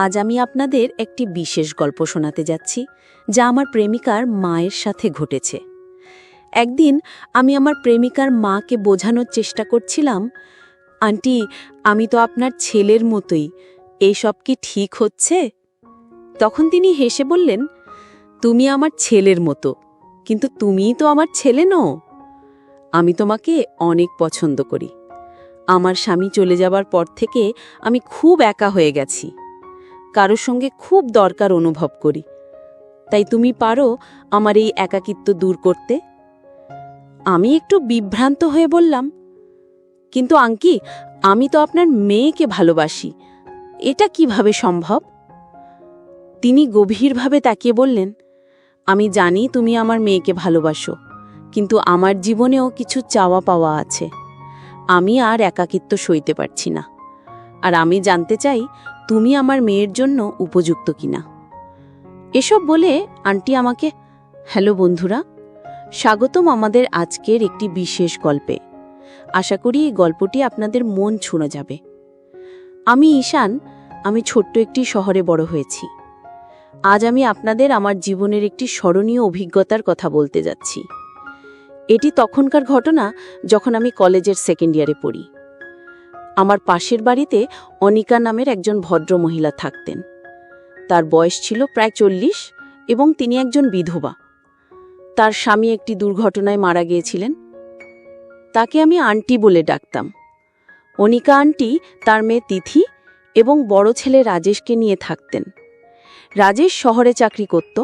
আজ আমি আপনাদের একটি বিশেষ গল্প শোনাতে যাচ্ছি, যা আমার প্রেমিকার মায়ের সাথে ঘটেছে। একদিন আমি আমার প্রেমিকার মাকে বোঝানোর চেষ্টা করছিলাম, আন্টি, আমি তো আপনার ছেলের মতোই, এসব কি ঠিক হচ্ছে? তখন তিনি হেসে বললেন, তুমি আমার ছেলের মতো, কিন্তু তুমিই তো আমার ছেলে নও। আমি তোমাকে অনেক পছন্দ করি। আমার স্বামী চলে যাবার পর থেকে আমি খুব একা হয়ে গেছি, কারোর সঙ্গে খুব দরকার অনুভব করি। তাই তুমি পারো আমার এই একাকিত্ব দূর করতে? আমি একটু বিভ্রান্ত হয়ে বললাম, কিন্তু আঙ্কি, আমি তো আপনার মেয়েকে ভালোবাসি, এটা কিভাবে সম্ভব? তিনি গভীরভাবে তাকিয়ে বললেন, আমি জানি তুমি আমার মেয়েকে ভালোবাসো, কিন্তু আমার জীবনেও কিছু চাওয়া পাওয়া আছে। আমি আর একাকিত্ব সইতে পারছি না, আর আমি জানতে চাই তুমি আমার মেয়ের জন্য উপযুক্ত কিনা। এসব বলে আন্টি আমাকে, হ্যালো বন্ধুরা, স্বাগতম আমাদের আজকের একটি বিশেষ গল্পে। আশা করি এই গল্পটি আপনাদের মন ছুঁয়ে যাবে। আমি ঈশান, আমি ছোট্ট একটি শহরে বড় হয়েছি। আজ আমি আপনাদের আমার জীবনের একটি স্মরণীয় অভিজ্ঞতার কথা বলতে যাচ্ছি। এটি তখনকার ঘটনা যখন আমি কলেজের সেকেন্ড ইয়ারে পড়ি। আমার পাশের বাড়িতে অনিকা নামের একজন ভদ্র মহিলা থাকতেন। তার বয়স ছিল প্রায় 40 এবং তিনি একজন বিধবা। তার স্বামী একটি দুর্ঘটনায় মারা গিয়েছিলেন। তাকে আমি আন্টি বলে ডাকতাম। অনিকা আন্টি তার মেয়ে তিথি এবং বড় ছেলে রাজেশকে নিয়ে থাকতেন। রাজেশ শহরে চাকরি করত,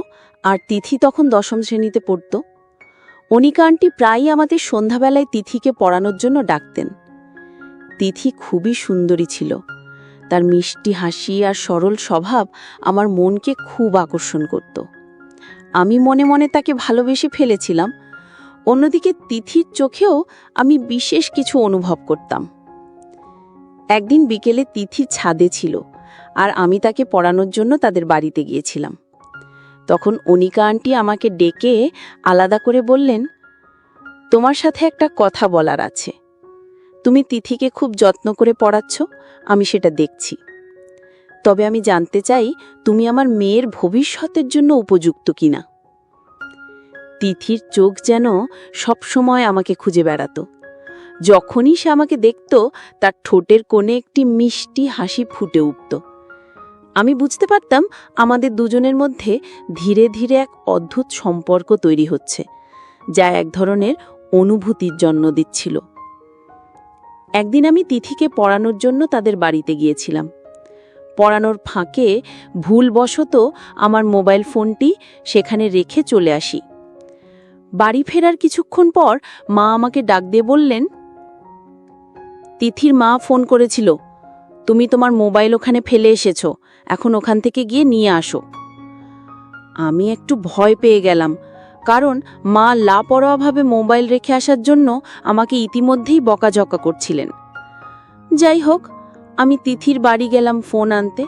আর তিথি তখন 10ম শ্রেণীতে পড়ত। অনিকা আন্টি প্রায়ই আমাদের সন্ধ্যাবেলায় তিথিকে পড়ানোর জন্য ডাকতেন। তিথি খুবই সুন্দরী ছিল। তার মিষ্টি হাসি আর সরল স্বভাব আমার মনকে খুব আকর্ষণ করত। আমি মনে মনে তাকে ভালোবেসে ফেলেছিলাম। অন্যদিকে তিথির চোখেও আমি বিশেষ কিছু অনুভব করতাম। একদিন বিকেলে তিথি ছাদে ছিল, আর আমি তাকে পড়ানোর জন্য তাদের বাড়িতে গিয়েছিলাম। তখন অনিকা আন্টি আমাকে ডেকে আলাদা করে বললেন, তোমার সাথে একটা কথা বলার আছে। তুমি তিথিকে খুব যত্ন করে পড়াচ্ছ, আমি সেটা দেখছি। তবে আমি জানতে চাই তুমি আমার মেয়ের ভবিষ্যতের জন্য উপযুক্ত কিনা। তিথির চোখ যেন সবসময় আমাকে খুঁজে বেড়াত। যখনই সে আমাকে দেখত, তার ঠোঁটের কোণে একটি মিষ্টি হাসি ফুটে উঠত। আমি বুঝতে পারতাম আমাদের দুজনের মধ্যে ধীরে ধীরে এক অদ্ভুত সম্পর্ক তৈরি হচ্ছে, যা এক ধরনের অনুভূতির জন্ম দিচ্ছিল। একদিন আমি তিথিকে পড়ানোর জন্য তাদের বাড়িতে গিয়েছিলাম। পড়ানোর ফাঁকে ভুলবশত আমার মোবাইল ফোনটি সেখানে রেখে চলে আসি। বাড়ি ফেরার কিছুক্ষণ পর মা আমাকে ডাক দিয়ে বললেন, তিথির মা ফোন করেছিল, তুমি তোমার মোবাইল ওখানে ফেলে এসেছো, এখন ওখান থেকে গিয়ে নিয়ে আসো। আমি একটু ভয় পেয়ে গেলাম, কারণ মা লাপরোয়াভাবে মোবাইল রেখে আসার জন্য আমাকে ইতিমধ্যেই বকাঝকা করছিলেন। যাই হোক, আমি তিথির বাড়ি গেলাম ফোন আনতে।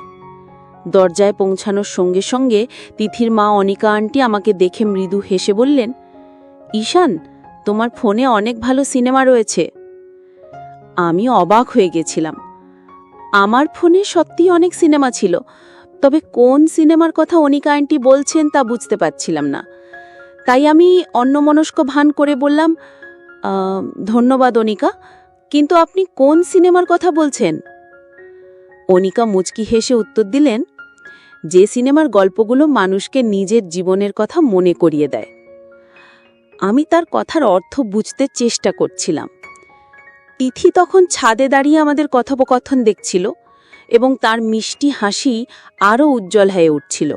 দরজায় পৌঁছানোর সঙ্গে সঙ্গে তিথির মা অনিকা আন্টি আমাকে দেখে মৃদু হেসে বললেন, ঈশান, তোমার ফোনে অনেক ভালো সিনেমা রয়েছে। আমি অবাক হয়ে গেছিলাম। আমার ফোনে সত্যিই অনেক সিনেমা ছিল, তবে কোন সিনেমার কথা অনিকা আন্টি বলছেন তা বুঝতে পারছিলাম না। তাই আমি অন্যমনস্ক ভান করে বললাম, ধন্যবাদ অনিকা, কিন্তু আপনি কোন সিনেমার কথা বলছেন? অনিকা মুচকি হেসে উত্তর দিলেন, যে সিনেমার গল্পগুলো মানুষকে নিজের জীবনের কথা মনে করিয়ে দেয়। আমি তার কথার অর্থ বুঝতে চেষ্টা করছিলাম। তিথি তখন ছাদে দাঁড়িয়ে আমাদের কথোপকথন দেখছিল এবং তার মিষ্টি হাসি আরও উজ্জ্বল হয়ে উঠছিল।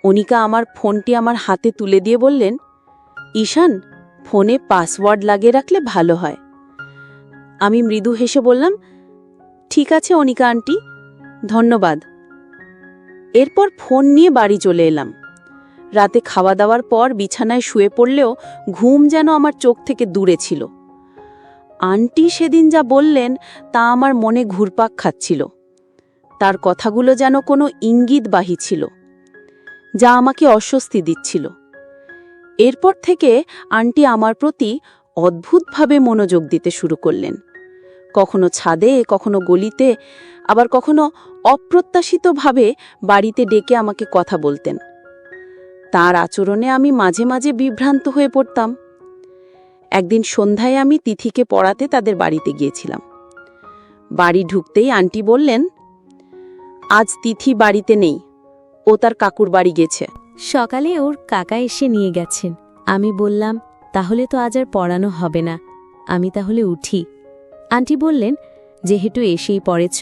অনিকা আমার ফোনটি আমার হাতে তুলে দিয়ে বললেন, ঈশান, ফোনে পাসওয়ার্ড লাগিয়ে রাখলে ভালো হয়। আমি মৃদু হেসে বললাম, ঠিক আছে অনিকা আন্টি, ধন্যবাদ। এরপর ফোন নিয়ে বাড়ি চলে এলাম। রাতে খাওয়া দাওয়ার পর বিছানায় শুয়ে পড়লেও ঘুম যেন আমার চোখ থেকে দূরে ছিল। আন্টি সেদিন যা বললেন তা আমার মনে ঘুরপাক খাচ্ছিল। তার কথাগুলো যেন কোনো ইঙ্গিতবাহী ছিল, যা আমাকে অস্বস্তি দিচ্ছিল। এরপর থেকে আন্টি আমার প্রতি অদ্ভুতভাবে মনোযোগ দিতে শুরু করলেন। কখনো ছাদে, কখনো গলিতে, আবার কখনো অপ্রত্যাশিতভাবে বাড়িতে ডেকে আমাকে কথা বলতেন। তার আচরণে আমি মাঝে মাঝে বিভ্রান্ত হয়ে পড়তাম। একদিন সন্ধ্যায় আমি তিথিকে পড়াতে তাদের বাড়িতে গিয়েছিলাম। বাড়ি ঢুকতেই আন্টি বললেন, আজ তিথি বাড়িতে নেই, ও তার কাকুর বাড়ি গেছে। সকালে ওর কাকা এসে নিয়ে গেছেন। আমি বললাম, তাহলে তো আজ আর পড়ানো হবে না, আমি তাহলে উঠি। আন্টি বললেন, যেহেতু এসেই পড়েছ,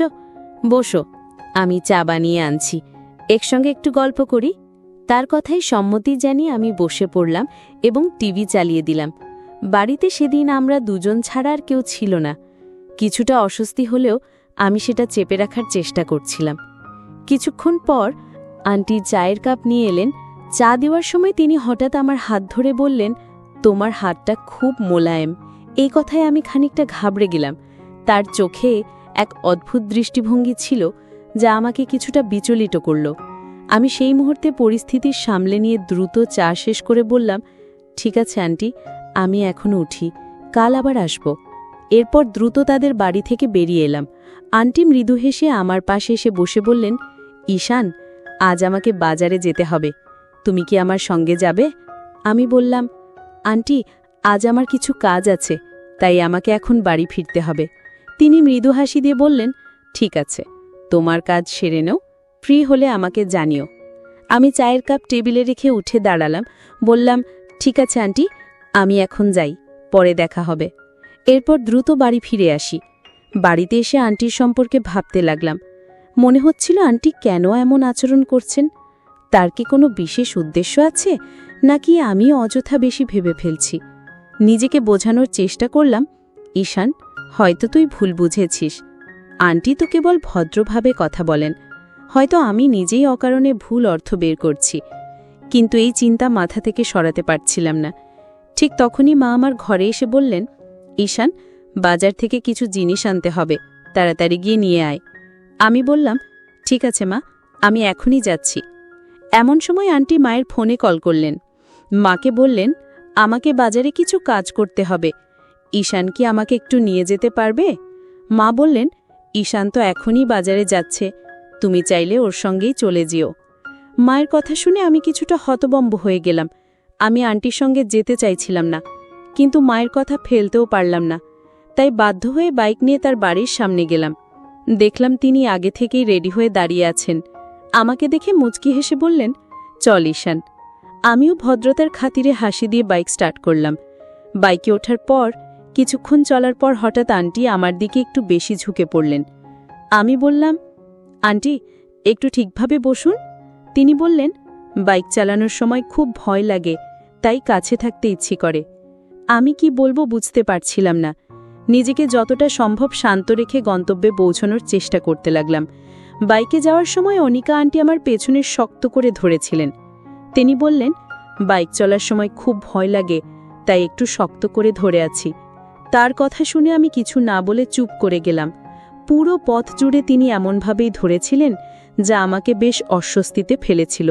বসো, আমি চা বানিয়ে আনছি, একসঙ্গে একটু গল্প করি। তার কথায় সম্মতি জানিয়ে আমি বসে পড়লাম এবং টিভি চালিয়ে দিলাম। বাড়িতে সেদিন আমরা দুজন ছাড়া আর কেউ ছিল না। কিছুটা অস্বস্তি হলেও আমি সেটা চেপে রাখার চেষ্টা করছিলাম। কিছুক্ষণ পর আন্টি চায়ের কাপ নিয়ে এলেন। চা দেওয়ার সময় তিনি হঠাৎ আমার হাত ধরে বললেন, তোমার হাতটা খুব মোলায়েম। এই কথায় আমি খানিকটা ঘাবড়ে গেলাম। তার চোখে এক অদ্ভুত দৃষ্টিভঙ্গি ছিল যা আমাকে কিছুটা বিচলিত করল। আমি সেই মুহূর্তে পরিস্থিতি সামলে নিয়ে দ্রুত চা শেষ করে বললাম, ঠিক আছে আন্টি, আমি এখন উঠি, কাল আবার আসব। এরপর দ্রুত তাদের বাড়ি থেকে বেরিয়ে এলাম। আন্টি মৃদু হেসে আমার পাশে এসে বসে বললেন, ঈশান, আজ আমাকে বাজারে যেতে হবে, তুমি কি আমার সঙ্গে যাবে? আমি বললাম, আন্টি, আজ আমার কিছু কাজ আছে, তাই আমাকে এখন বাড়ি ফিরতে হবে। তিনি মৃদু হাসি দিয়ে বললেন, ঠিক আছে, তোমার কাজ সেরে নাও, ফ্রি হলে আমাকে জানিও। আমি চায়ের কাপ টেবিলে রেখে উঠে দাঁড়ালাম। বললাম, ঠিক আছে আন্টি, আমি এখন যাই, পরে দেখা হবে। এরপর দ্রুত বাড়ি ফিরে আসি। বাড়িতে এসে আন্টির সম্পর্কে ভাবতে লাগলাম। মনে হচ্ছিল আন্টি কেন এমন আচরণ করছেন। তার কি কোনো বিশেষ উদ্দেশ্য আছে, নাকি আমি অযথা বেশি ভেবে ফেলছি? নিজেকে বোঝানোর চেষ্টা করলাম, ঈশান, হয়তো তুই ভুল বুঝেছিস। আন্টি তো কেবল ভদ্রভাবে কথা বলেন, হয়তো আমি নিজেই অকারণে ভুল অর্থ বের করছি। কিন্তু এই চিন্তা মাথা থেকে সরাতে পারছিলাম না। ঠিক তখনই মা আমার ঘরে এসে বললেন, ঈশান, বাজার থেকে কিছু জিনিস আনতে হবে, তাড়াতাড়ি গিয়ে নিয়ে আয়। আমি বললাম, ঠিক আছে মা, আমি এখনই যাচ্ছি। এমন সময় আন্টি মায়ের ফোনে কল করলেন। মাকে বললেন, আমাকে বাজারে কিছু কাজ করতে হবে, ঈশান কি আমাকে একটু নিয়ে যেতে পারবে? মা বললেন, ঈশান তো এখনই বাজারে যাচ্ছে, তুমি চাইলে ওর সঙ্গেই চলে যেও। মায়ের কথা শুনে আমি কিছুটা হতবম্ব হয়ে গেলাম। আমি আন্টির সঙ্গে যেতে চাইছিলাম না, কিন্তু মায়ের কথা ফেলতেও পারলাম না। তাই বাধ্য হয়ে বাইক নিয়ে তার বাড়ির সামনে গেলাম। দেখলাম তিনি আগে থেকেই রেডি হয়ে দাঁড়িয়ে আছেন। আমাকে দেখে মুচকি হেসে বললেন, চল ঈশান। আমিও ভদ্রতার খাতিরে হাসি দিয়ে বাইক স্টার্ট করলাম। বাইকে ওঠার পর কিছুক্ষণ চলার পর হঠাৎ আন্টি আমার দিকে একটু বেশি ঝুঁকে পড়লেন। আমি বললাম, আন্টি, একটু ঠিকভাবে বসুন। তিনি বললেন, বাইক চালানোর সময় খুব ভয় লাগে, তাই কাছে থাকতে ইচ্ছে করে। আমি কি বলবো বুঝতে পারছিলাম না। নিজেকে যতটা সম্ভব শান্ত রেখে গন্তব্যে পৌঁছানোর চেষ্টা করতে লাগলাম। বাইকে যাওয়ার সময় অনিকা আন্টি আমার পেছনে শক্ত করে ধরেছিলেন। তিনি বললেন, বাইক চলার সময় খুব ভয় লাগে, তাই একটু শক্ত করে ধরে আছি। তার কথা শুনে আমি কিছু না বলে চুপ করে গেলাম। পুরো পথ জুড়ে তিনি এমনভাবেই ধরেছিলেন যা আমাকে বেশ অস্বস্তিতে ফেলেছিল,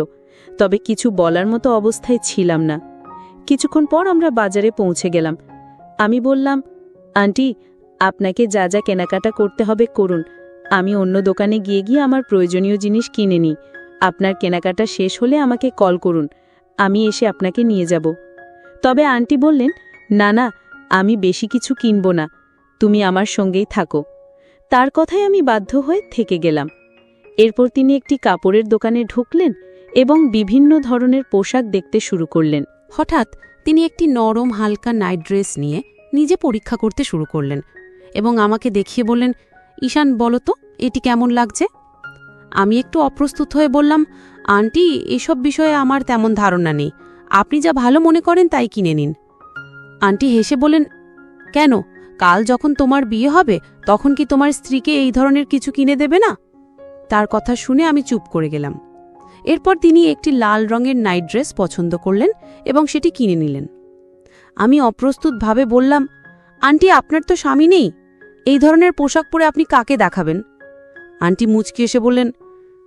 তবে কিছু বলার মতো অবস্থায় ছিলাম না। কিছুক্ষণ পর আমরা বাজারে পৌঁছে গেলাম। আমি বললাম, আন্টি, আপনাকে যা যা কেনাকাটা করতে হবে করুন, আমি অন্য দোকানে গিয়ে আমার প্রয়োজনীয় জিনিস কিনে নিই। আপনার কেনাকাটা শেষ হলে আমাকে কল করুন, আমি এসে আপনাকে নিয়ে যাব। তবে আন্টি বললেন, না না, আমি বেশি কিছু কিনব না, তুমি আমার সঙ্গেই থাকো। তার কথায় আমি বাধ্য হয়ে থেকে গেলাম। এরপর তিনি একটি কাপড়ের দোকানে ঢুকলেন এবং বিভিন্ন ধরনের পোশাক দেখতে শুরু করলেন। হঠাৎ তিনি একটি নরম হালকা নাইট ড্রেস নিয়ে নিজে পরীক্ষা করতে শুরু করলেন এবং আমাকে দেখিয়ে বললেন, ঈশান, বলো তো এটি কেমন লাগছে? আমি একটু অপ্রস্তুত হয়ে বললাম, আন্টি, এসব বিষয়ে আমার তেমন ধারণা নেই, আপনি যা ভালো মনে করেন তাই কিনে নিন। আন্টি হেসে বলেন, কেন, কাল যখন তোমার বিয়ে হবে তখন কি তোমার স্ত্রীকে এই ধরনের কিছু কিনে দেবে না? তার কথা শুনে আমি চুপ করে গেলাম। এরপর তিনি একটি লাল রঙের নাইট ড্রেস পছন্দ করলেন এবং সেটি কিনে নিলেন। আমি অপ্রস্তুতভাবে বললাম, আন্টি, আপনার তো স্বামী নেই, এই ধরনের পোশাক পরে আপনি কাকে দেখাবেন? আন্টি মুচকি এসে বললেন,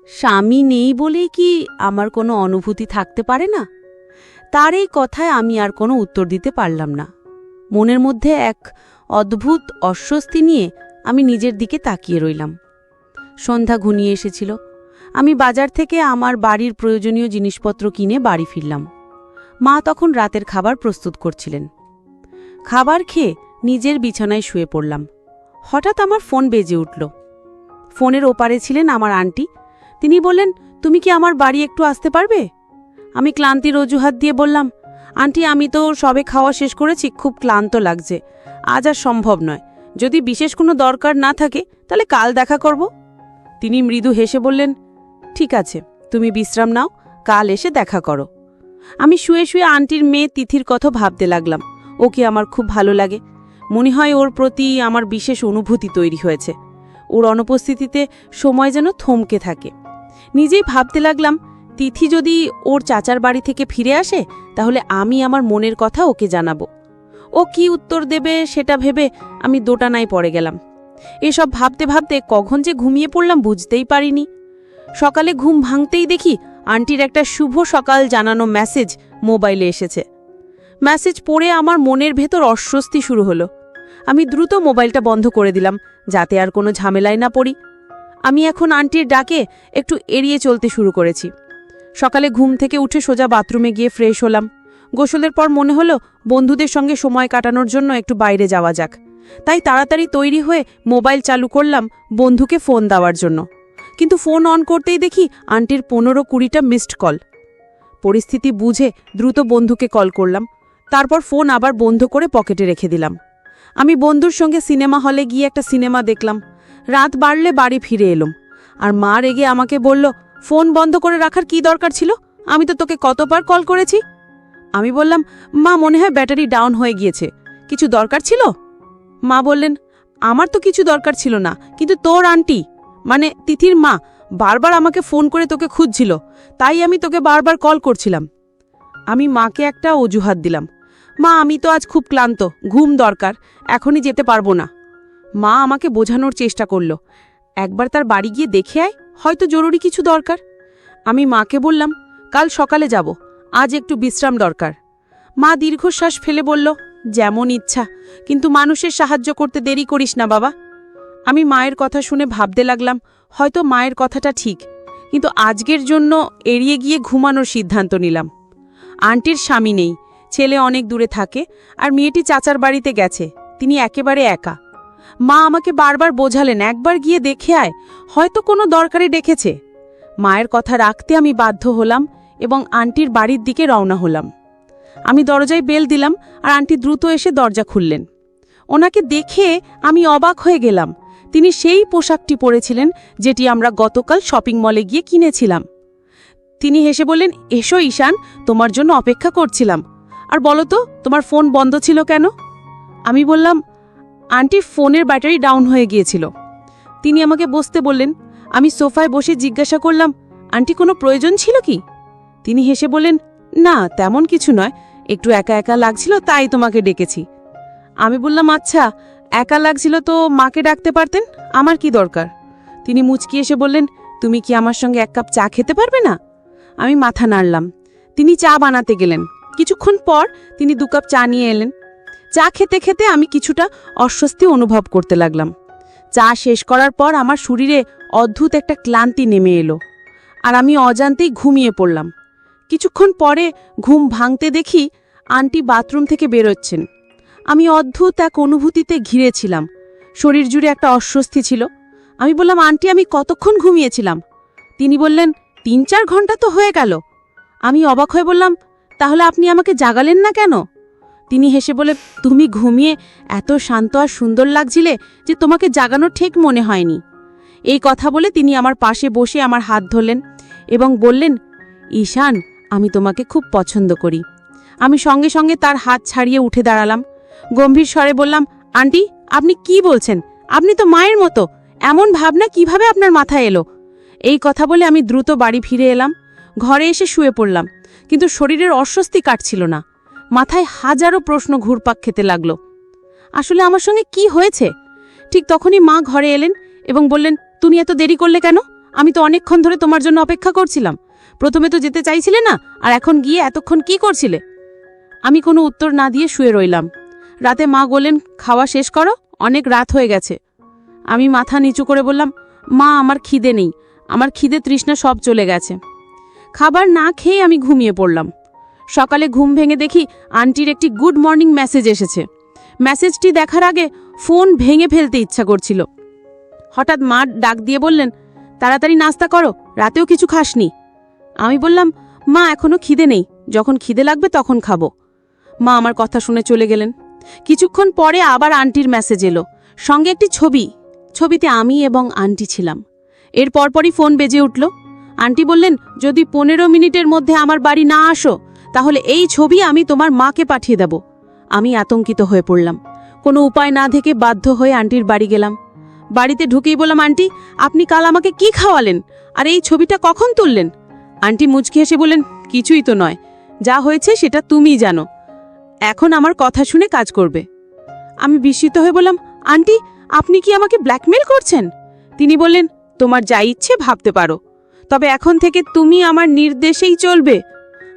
স্বামী নেই বলেই কি আমার কোনো অনুভূতি থাকতে পারে না? তার এই কথায় আমি আর কোনো উত্তর দিতে পারলাম না। মনের মধ্যে এক অদ্ভুত অস্বস্তি নিয়ে আমি নিজের দিকে তাকিয়ে রইলাম। সন্ধ্যা ঘনিয়ে এসেছিল। আমি বাজার থেকে আমার বাড়ির প্রয়োজনীয় জিনিসপত্র কিনে বাড়ি ফিরলাম। মা তখন রাতের খাবার প্রস্তুত করছিলেন। খাবার খেয়ে নিজের বিছানায় শুয়ে পড়লাম। হঠাৎ আমার ফোন বেজে উঠল। ফোনের ওপারে ছিলেন আমার আন্টি। তিনি বললেন, তুমি কি আমার বাড়ি একটু আসতে পারবে? আমি ক্লান্তির অজুহাত দিয়ে বললাম, আন্টি আমি তো সবে খাওয়া শেষ করেছি, খুব ক্লান্ত লাগছে, আজ আর সম্ভব নয়। যদি বিশেষ কোনো দরকার না থাকে তাহলে কাল দেখা করব। তিনি মৃদু হেসে বললেন, ঠিক আছে, তুমি বিশ্রাম নাও, কাল এসে দেখা করো। আমি শুয়ে শুয়ে আন্টির মেয়ে তিথির কথা ভাবতে লাগলাম। ওকে আমার খুব ভালো লাগে। মনে হয় ওর প্রতি আমার বিশেষ অনুভূতি তৈরি হয়েছে। ওর অনুপস্থিতিতে সময় যেন থমকে থাকে। নিজেই ভাবতে লাগলাম, তিথি যদি ওর চাচার বাড়ি থেকে ফিরে আসে তাহলে আমি আমার মনের কথা ওকে জানাবো। ও কি উত্তর দেবে সেটা ভেবে আমি দোটানায় পড়ে গেলাম। এসব ভাবতে ভাবতে কখন যে ঘুমিয়ে পড়লাম বুঝতেই পারিনি। সকালে ঘুম ভাঙতেই দেখি আন্টির একটা শুভ সকাল জানানো মেসেজ মোবাইলে এসেছে। মেসেজ পড়ে আমার মনের ভেতর অস্বস্তি শুরু হলো। আমি দ্রুত মোবাইলটা বন্ধ করে দিলাম, যাতে আর কোনো ঝামেলায় না পড়ি। আমি এখন আন্টির ডাকে একটু এড়িয়ে চলতে শুরু করেছি। সকালে ঘুম থেকে উঠে সোজা বাথরুমে গিয়ে ফ্রেশ হলাম। গোসলের পর মনে হলো বন্ধুদের সঙ্গে সময় কাটানোর জন্য একটু বাইরে যাওয়া যাক। তাই তাড়াতাড়ি তৈরি হয়ে মোবাইল চালু করলাম বন্ধুকে ফোন দেওয়ার জন্য। কিন্তু ফোন অন করতেই দেখি আন্টির 15-20টা মিসড কল। পরিস্থিতি বুঝে দ্রুত বন্ধুকে কল করলাম। তারপর ফোন আবার বন্ধ করে পকেটে রেখে দিলাম। আমি বন্ধুর সঙ্গে সিনেমা হলে গিয়ে একটা সিনেমা দেখলাম। রাত বাড়লে বাড়ি ফিরে এলাম। আর মা রেগে আমাকে বলল, ফোন বন্ধ করে রাখার কি দরকার ছিল? আমি তো তোকে কতবার কল করেছি। আমি বললাম, মা মনে হয় ব্যাটারি ডাউন হয়ে গিয়েছে, কিছু দরকার ছিল? মা বললেন, আমার তো কিছু দরকার ছিল না, কিন্তু তোর আন্টি মানে তিথির মা বারবার আমাকে ফোন করে তোকে খুঁজছিল, তাই আমি তোকে বারবার কল করছিলাম। আমি মাকে একটা অজুহাত দিলাম, মা আমি তো আজ খুব ক্লান্ত, ঘুম দরকার, এখনই যেতে পারবো না। মা আমাকে বোঝানোর চেষ্টা করল, একবার তার বাড়ি গিয়ে দেখে আয়, হয়তো জরুরি কিছু দরকার। আমি মাকে বললাম, কাল সকালে যাব, আজ একটু বিশ্রাম দরকার। মা দীর্ঘশ্বাস ফেলে বলল, যেমন ইচ্ছা, কিন্তু মানুষের সাহায্য করতে দেরি করিস না বাবা। আমি মায়ের কথা শুনে ভাবতে লাগলাম, হয়তো মায়ের কথাটা ঠিক, কিন্তু আজকের জন্য এড়িয়ে গিয়ে ঘুমানোর সিদ্ধান্ত নিলাম। আন্টির স্বামী নেই, ছেলে অনেক দূরে থাকে, আর মেয়েটি চাচার বাড়িতে গেছে, তিনি একেবারে একা। মা আমাকে বারবার বোঝালেন, একবার গিয়ে দেখে আয়, হয়তো কোনো দরকারে ডেকেছে। মায়ের কথা রাখতে আমি বাধ্য হলাম এবং আন্টির বাড়ির দিকে রওনা হলাম। আমি দরজায় বেল দিলাম আর আন্টি দ্রুত এসে দরজা খুললেন। ওনাকে দেখে আমি অবাক হয়ে গেলাম। তিনি সেই পোশাকটি পরেছিলেন যেটি আমরা গতকাল শপিং মলে গিয়ে কিনেছিলাম। তিনি হেসে বললেন, এসো ঈশান, তোমার জন্য অপেক্ষা করছিলাম। আর বলো তো, তোমার ফোন বন্ধ ছিল কেন? আমি বললাম, আন্টির ফোনের ব্যাটারি ডাউন হয়ে গিয়েছিল। তিনি আমাকে বসতে বললেন। আমি সোফায় বসে জিজ্ঞাসা করলাম, আন্টি কোনো প্রয়োজন ছিল কি? তিনি হেসে বললেন, না তেমন কিছু নয়, একটু একা একা লাগছিল তাই তোমাকে ডেকেছি। আমি বললাম, আচ্ছা, একা লাগছিল তো মাকে ডাকতে পারতেন, আমার কি দরকার? তিনি মুচকি এসে বললেন, তুমি কি আমার সঙ্গে 1 কাপ চা খেতে পারবে না? আমি মাথা নাড়লাম। তিনি চা বানাতে গেলেন। কিছুক্ষণ পর তিনি 2 কাপ চা নিয়ে এলেন। চা খেতে খেতে আমি কিছুটা অস্বস্তি অনুভব করতে লাগলাম। চা শেষ করার পর আমার শরীরে অদ্ভুত একটা ক্লান্তি নেমে এলো, আর আমি অজান্তেই ঘুমিয়ে পড়লাম। কিছুক্ষণ পরে ঘুম ভাঙতে দেখি আন্টি বাথরুম থেকে বেরোচ্ছেন। আমি অদ্ভুত এক অনুভূতিতে ঘিরেছিলাম, শরীর জুড়ে একটা অস্বস্তি ছিল। আমি বললাম, আন্টি আমি কতক্ষণ ঘুমিয়েছিলাম? তিনি বললেন, 3-4 ঘন্টা তো হয়ে গেল। আমি অবাক হয়ে বললাম, তাহলে আপনি আমাকে জাগালেন না কেন? তিনি হেসে বলে, তুমি ঘুমিয়ে এত শান্ত আর সুন্দর লাগছিলে যে তোমাকে জাগানো ঠিক মনে হয়নি। এই কথা বলে তিনি আমার পাশে বসে আমার হাত ধরলেন এবং বললেন, ঈশান আমি তোমাকে খুব পছন্দ করি। আমি সঙ্গে সঙ্গে তার হাত ছাড়িয়ে উঠে দাঁড়ালাম। গম্ভীর স্বরে বললাম, আন্টি আপনি কি বলছেন? আপনি তো মায়ের মতো, এমন ভাবনা কিভাবে আপনার মাথায় এলো? এই কথা বলে আমি দ্রুত বাড়ি ফিরে এলাম। ঘরে এসে শুয়ে পড়লাম, কিন্তু শরীরের অস্বস্তি কাটছিল না। মাথায় হাজারো প্রশ্ন ঘুরপাক খেতে লাগলো। আসলে আমার সঙ্গে কি হয়েছে? ঠিক তখনই মা ঘরে এলেন এবং বললেন, তুমি এত দেরি করলে কেন? আমি তো অনেকক্ষণ ধরে তোমার জন্য অপেক্ষা করছিলাম। প্রথমে তো যেতে চাইছিলে না, আর এখন গিয়ে এতক্ষণ কি করছিলে? আমি কোনো উত্তর না দিয়ে শুয়ে রইলাম। রাতে মা বললেন, খাওয়া শেষ করো, অনেক রাত হয়ে গেছে। আমি মাথা নিচু করে বললাম, মা, আমার খিদে নেই, আমার খিদে তৃষ্ণা সব চলে গেছে। খাবার না খেয়ে আমি ঘুমিয়ে পড়লাম। সকালে ঘুম ভেঙে দেখি আন্টির একটি গুড মর্নিং মেসেজ এসেছে। মেসেজটি দেখার আগে ফোন ভেঙে ফেলতে ইচ্ছা করছিল। হঠাৎ মা ডাক দিয়ে বললেন, তাড়াতাড়ি নাস্তা করো, রাতেও কিছু খাসনি। আমি বললাম, মা এখনো খিদে নেই, যখন খিদে লাগবে তখন খাবো। মা আমার কথা শুনে চলে গেলেন। কিছুক্ষণ পরে আবার আন্টির মেসেজ এলো, সঙ্গে একটি ছবি। ছবিতে আমি এবং আন্টি ছিলাম। এর পরপরই ফোন বেজে উঠল। আন্টি বললেন, যদি 15 মিনিটের মধ্যে আমার বাড়ি না আসো তাহলে এই ছবি আমি তোমার মাকে পাঠিয়ে দেব। আমি আতঙ্কিত হয়ে পড়লাম। কোনো উপায় না দেখে বাধ্য হয়ে আন্টির বাড়ি গেলাম। বাড়িতে ঢুকেই বললাম, আন্টি, আপনি কাল আমাকে কি খাওয়ালেন, আর এই ছবিটা কখন তুললেন? আন্টি মুচকি হেসে বললেন, কিছুই তো নয়, যা হয়েছে সেটা তুমিই জানো, এখন আমার কথা শুনে কাজ করবে। আমি বিস্মিত হয়ে বললাম, আন্টি, আপনি কি আমাকে ব্ল্যাকমেল করছেন? তিনি বললেন, তোমার যা ইচ্ছে ভাবতে পারো, তবে এখন থেকে তুমি আমার নির্দেশেই চলবে।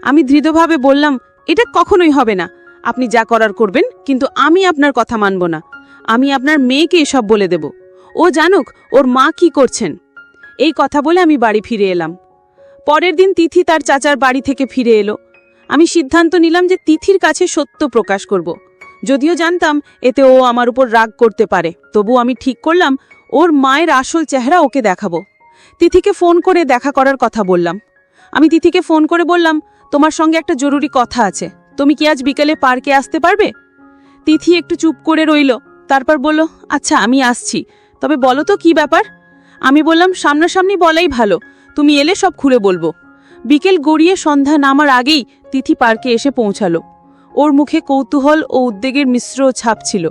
আমি দৃঢ়ভাবে বললাম, এটা কখনোই হবে না, আপনি যা করার করবেন, কিন্তু আমি আপনার কথা মানব না। আমি আপনার মেয়েকে এসব বলে দেব, ও জানুক ওর মা কি করছেন। এই কথা বলে আমি বাড়ি ফিরে এলাম। পরের দিন তিথি তার চাচার বাড়ি থেকে ফিরে এলো। আমি সিদ্ধান্ত নিলাম যে তিথির কাছে সত্য প্রকাশ করব। যদিও জানতাম এতে ও আমার উপর রাগ করতে পারে, তবু আমি ঠিক করলাম ওর মায়ের আসল চেহারা ওকে দেখাবো। তিথিকে ফোন করে দেখা করার কথা বললাম। আমি তিথিকে ফোন করে বললাম, তোমার সঙ্গে একটা জরুরি কথা আছে, তুমি কি আজ বিকেলে পার্কে আসতে পারবে? তিথি একটু চুপ করে রইল, তারপর বলল, আচ্ছা আমি আসছি, তবে বলো তো কি ব্যাপার? আমি বললাম, সামনাসামনি বলাই ভালো, তুমি এলে সব খুলে বলবো। বিকেল গড়িয়ে সন্ধ্যা নামার আগেই তিথি পার্কে এসে পৌঁছালো। ওর মুখে কৌতূহল ও উদ্বেগের মিশ্র ছাপ ছিল।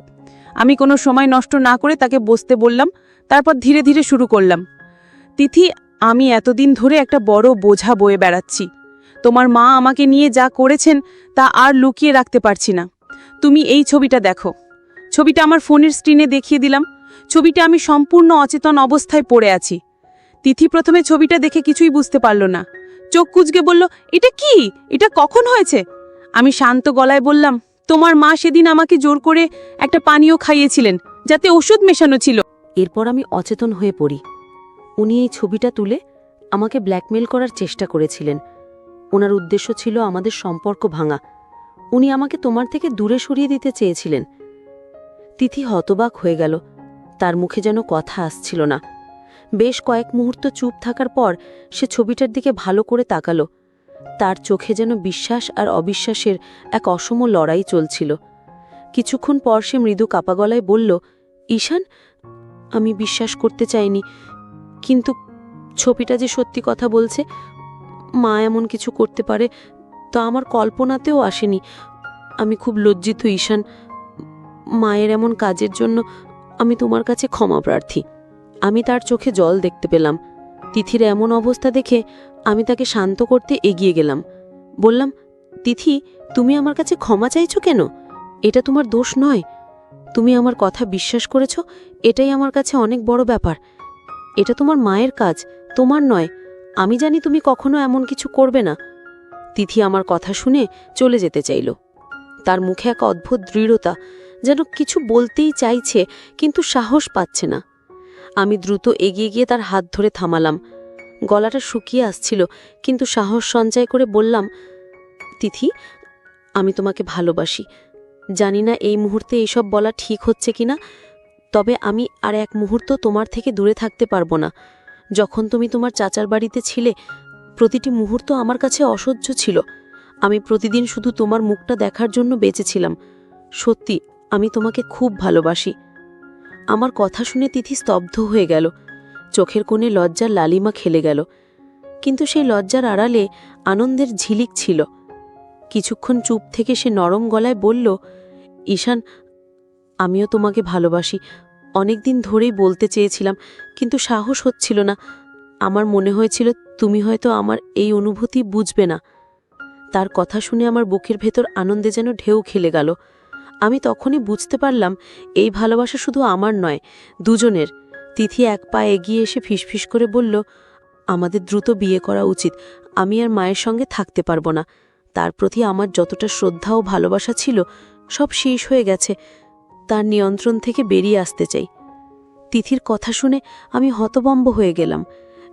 আমি কোনো সময় নষ্ট না করে তাকে বসতে বললাম, তারপর ধীরে ধীরে শুরু করলাম। তিথি, আমি এতদিন ধরে একটা বড় বোঝা বয়ে বেড়াচ্ছি। তোমার মা আমাকে নিয়ে যা করেছেন তা আর লুকিয়ে রাখতে পারছি না। তুমি এই ছবিটা দেখো। ছবিটা আমার ফোনের স্ক্রিনে দেখিয়ে দিলাম। ছবিটা আমি সম্পূর্ণ অচেতন অবস্থায় পড়ে আছি। তিথি প্রথমে ছবিটা দেখে কিছুই বুঝতে পারল না। চোখ কুঁচকে বলল, এটা কি? এটা কখন হয়েছে? আমি শান্ত গলায় বললাম, তোমার মা সেদিন আমাকে জোর করে একটা পানীয় খাইয়েছিলেন, যাতে ওষুধ মেশানো ছিল। এরপর আমি অচেতন হয়ে পড়ি। উনি এই ছবিটা তুলে আমাকে ব্ল্যাকমেল করার চেষ্টা করেছিলেন। ওনার উদ্দেশ্য ছিল আমাদের সম্পর্ক ভাঙা। উনি আমাকে তোমার থেকে দূরে সরিয়ে দিতে চেয়েছিলেন। তিথি হতবাক হয়ে গেল, তার মুখে যেন কথা আসছিল না। বেশ কয়েক মুহূর্ত চুপ থাকার পর সে ছবিটার দিকে ভালো করে তাকালো। তার চোখে যেন বিশ্বাস আর অবিশ্বাসের এক অসম লড়াই চলছিল। কিছুক্ষণ পর সে মৃদু কাপা গলায় বলল, ঈশান, আমি বিশ্বাস করতে চাইনি, কিন্তু ছবিটা যে সত্যি কথা বলছে, মা এমন কিছু করতে পারে তা আমার কল্পনাতেও আসেনি। আমি খুব লজ্জিত ঈশান। মায়ের এমন কাজের জন্য আমি তোমার কাছে ক্ষমা প্রার্থী। আমি তার চোখে জল দেখতে পেলাম। তিথির এমন অবস্থা দেখে আমি তাকে শান্ত করতে এগিয়ে গেলাম। বললাম, তিথি, তুমি আমার কাছে ক্ষমা চাইছো কেন? এটা তোমার দোষ নয়। তুমি আমার কথা বিশ্বাস করেছ, এটাই আমার কাছে অনেক বড় ব্যাপার। এটা তোমার মায়ের কাজ, তোমার নয়। আমি জানি তুমি কখনো এমন কিছু করবে না। তিথি আমার কথা শুনে চলে যেতে চাইল। তার মুখে এক অদ্ভুত দৃঢ়তা, যেন কিছু বলতেই চাইছে কিন্তু সাহস পাচ্ছে না। আমি দ্রুত এগিয়ে গিয়ে তার হাত ধরে থামালাম। গলাটা শুকিয়ে আসছিল, কিন্তু সাহস সঞ্চয় করে বললাম, তিথি, আমি তোমাকে ভালোবাসি। জানি না এই মুহূর্তে এইসব বলা ঠিক হচ্ছে কিনা, তবে আমি আর এক মুহূর্ত তোমার থেকে দূরে থাকতে পারবো না। যখন তুমি তোমার চাচার বাড়িতে ছিলে, প্রতিটি মুহূর্ত আমার কাছে অসহ্য ছিল। আমি প্রতিদিন শুধু তোমার মুখটা দেখার জন্য বেঁচেছিলাম। সত্যি, আমি তোমাকে খুব ভালোবাসি। আমার কথা শুনে তিথি স্তব্ধ হয়ে গেল। চোখের কোণে লজ্জার লালিমা খেলে গেল, কিন্তু সেই লজ্জার আড়ালে আনন্দের ঝিলিক ছিল। কিছুক্ষণ চুপ থেকে সে নরম গলায় বলল, ঈশান, আমিও তোমাকে ভালোবাসি। অনেকদিন ধরেই বলতে চেয়েছিলাম, কিন্তু সাহস হচ্ছিল না। আমার মনে হয়েছিল তুমি হয়তো আমার এই অনুভূতি বুঝবে না। তার কথা শুনে আমার বুকের ভেতর আনন্দে যেন ঢেউ খেলে গেল। আমি তখনই বুঝতে পারলাম, এই ভালোবাসা শুধু আমার নয়, দুজনের। তিথি এক পা এগিয়ে এসে ফিসফিস করে বলল, আমাদের দ্রুত বিয়ে করা উচিত। আমি আর মায়ের সঙ্গে থাকতে পারবো না। তার প্রতি আমার যতটা শ্রদ্ধা ও ভালোবাসা ছিল, সব শেষ হয়ে গেছে। তার নিয়ন্ত্রণ থেকে বেরিয়ে আসতে চাই। তিথির কথা শুনে আমি হতবম্ব হয়ে গেলাম।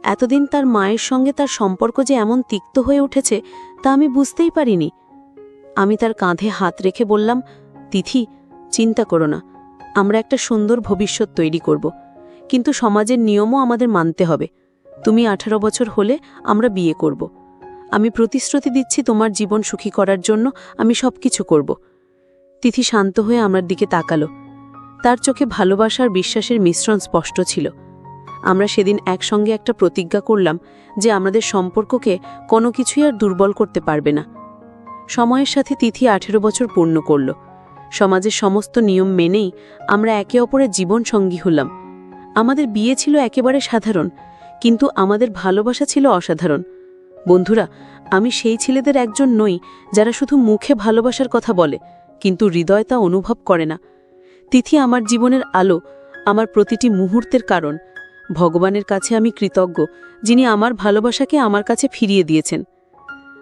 এতদিন তার মায়ের সঙ্গে তার সম্পর্ক যে এমন তিক্ত হয়ে উঠেছে তা আমি বুঝতেই পারিনি। আমি তার কাঁধে হাত রেখে বললাম, তিথি, চিন্তা করো না, আমরা একটা সুন্দর ভবিষ্যৎ তৈরি করব, কিন্তু সমাজের নিয়মও আমাদের মানতে হবে। তুমি 18 বছর হলে আমরা বিয়ে করব। আমি প্রতিশ্রুতি দিচ্ছি, তোমার জীবন সুখী করার জন্য আমি সবকিছু করব। তিথি শান্ত হয়ে আমার দিকে তাকালো। তার চোখে ভালোবাসা আর বিশ্বাসের মিশ্রণ স্পষ্ট ছিল। আমরা সেদিন একসঙ্গে একটা প্রতিজ্ঞা করলাম যে আমাদের সম্পর্ককে কোনো কিছুই আর দুর্বল করতে পারবে না। সময়ের সাথে তিথি 18 বছর পূর্ণ করল। সমাজের সমস্ত নিয়ম মেনেই আমরা একে অপরের জীবন সঙ্গী হলাম। আমাদের বিয়ে ছিল একেবারে সাধারণ, কিন্তু আমাদের ভালোবাসা ছিল অসাধারণ। বন্ধুরা, আমি সেই ছেলেদের একজন নই যারা শুধু মুখে ভালোবাসার কথা বলে কিন্তু হৃদয় তা অনুভব করে না। তিথি আমার জীবনের আলো, আমার প্রতিটি মুহূর্তের কারণ। ভগবানের কাছে আমি কৃতজ্ঞ, যিনি আমার ভালোবাসাকে আমার কাছে ফিরিয়ে দিয়েছেন।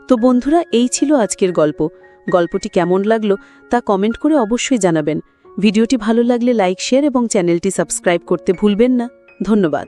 তো বন্ধুরা, এই ছিল আজকের গল্প। গল্পটি কেমন লাগলো তা কমেন্ট করে অবশ্যই জানাবেন। ভিডিওটি ভালো লাগলে লাইক, শেয়ার এবং চ্যানেলটি সাবস্ক্রাইব করতে ভুলবেন না। ধন্যবাদ।